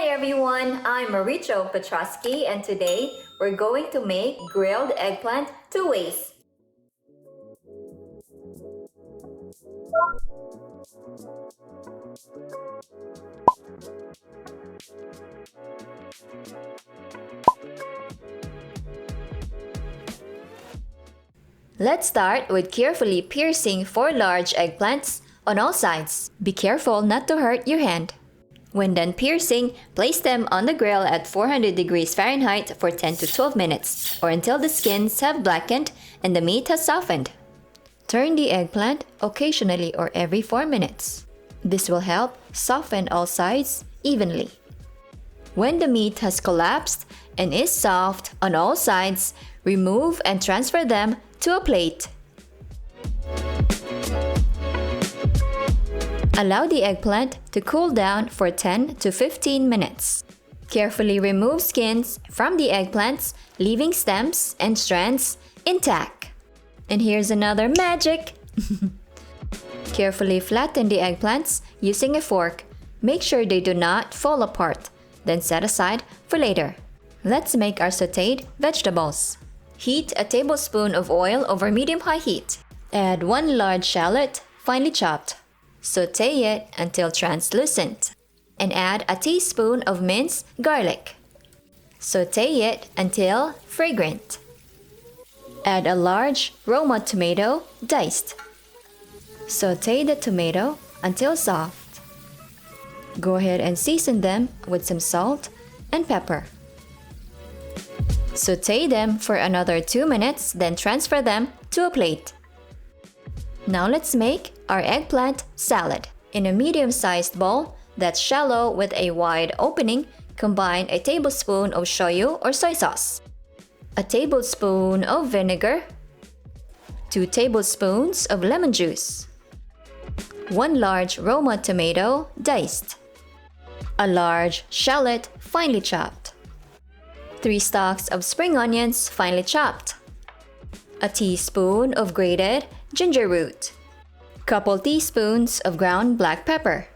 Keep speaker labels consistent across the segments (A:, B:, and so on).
A: Hi everyone, I'm Maricho Petrosky and today we're going to make grilled eggplant two ways. Let's start with carefully piercing 4 large eggplants on all sides. Be careful not to hurt your hand. When done piercing, place them on the grill at 400 degrees Fahrenheit for 10 to 12 minutes or until the skins have blackened and the meat has softened. Turn the eggplant occasionally or every 4 minutes. This will help soften all sides evenly. When the meat has collapsed and is soft on all sides, remove and transfer them to a plate. Allow the eggplant to cool down for 10 to 15 minutes. Carefully remove skins from the eggplants, leaving stems and strands intact. And here's another magic! Carefully flatten the eggplants using a fork. Make sure they do not fall apart, then set aside for later. Let's make our sauteed vegetables. Heat a tablespoon of oil over medium-high heat. Add 1 large shallot, finely chopped. Saute it until translucent. And add a teaspoon of minced garlic. Saute it until fragrant. Add a large Roma tomato, diced. Saute the tomato until soft. Go ahead and season them with some salt and pepper. Saute them for another 2 minutes, then transfer them to a plate. Now let's make our eggplant salad. In a medium-sized bowl that's shallow with a wide opening, combine a tablespoon of shoyu or soy sauce, a tablespoon of vinegar, 2 tablespoons of lemon juice, 1 large Roma tomato diced, a large shallot finely chopped, 3 stalks of spring onions finely chopped, a teaspoon of grated ginger root, couple teaspoons of ground black pepper,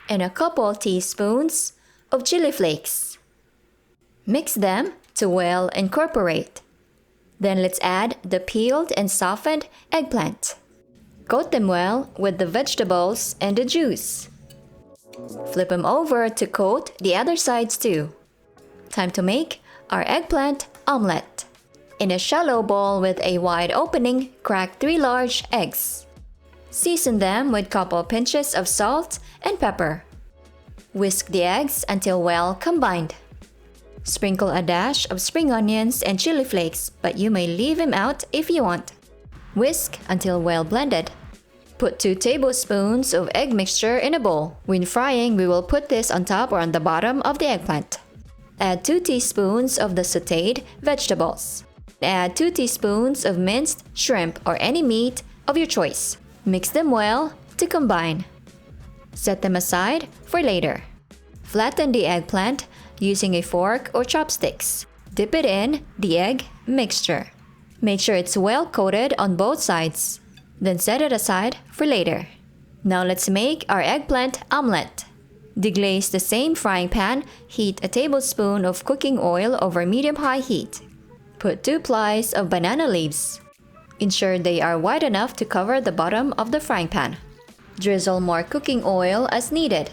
A: and a couple teaspoons of chili flakes. Mix them to well incorporate. Then let's add the peeled and softened eggplant. Coat them well with the vegetables and the juice. Flip them over to coat the other sides too. Time to make our eggplant omelet. In a shallow bowl with a wide opening, crack 3 large eggs. Season them with couple pinches of salt and pepper. Whisk the eggs until well combined. Sprinkle a dash of spring onions and chili flakes, but you may leave them out if you want. Whisk until well blended. Put 2 tablespoons of egg mixture in a bowl. When frying, we will put this on top or on the bottom of the eggplant. Add 2 teaspoons of the sauteed vegetables. Add 2 teaspoons of minced shrimp or any meat of your choice. Mix them well to combine. Set them aside for later. Flatten the eggplant using a fork or chopsticks. Dip it in the egg mixture. Make sure it's well coated on both sides. Then set it aside for later. Now let's make our eggplant omelet. Deglaze the same frying pan. Heat a tablespoon of cooking oil over medium-high heat. Put 2 plies of banana leaves. Ensure they are wide enough to cover the bottom of the frying pan. Drizzle more cooking oil as needed.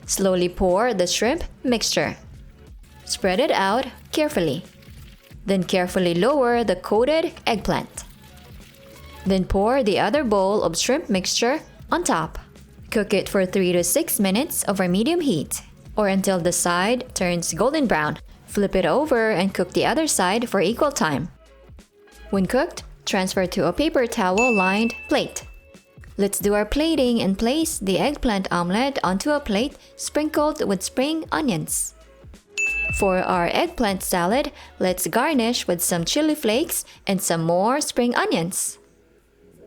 A: Slowly pour the shrimp mixture. Spread it out carefully. Then carefully lower the coated eggplant. Then pour the other bowl of shrimp mixture on top. Cook it for 3 to 6 minutes over medium heat or until the side turns golden brown. Flip it over and cook the other side for equal time. When cooked, transfer to a paper towel-lined plate. Let's do our plating and place the eggplant omelet onto a plate sprinkled with spring onions. For our eggplant salad, let's garnish with some chili flakes and some more spring onions.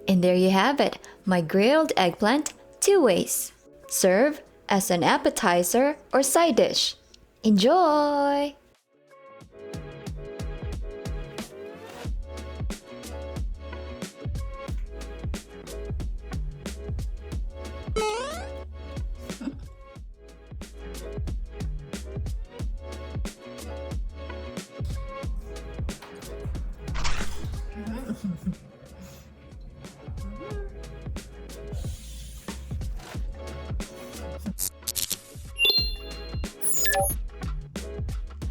A: And there you have it, my grilled eggplant two ways. Serve as an appetizer or side dish. Enjoy!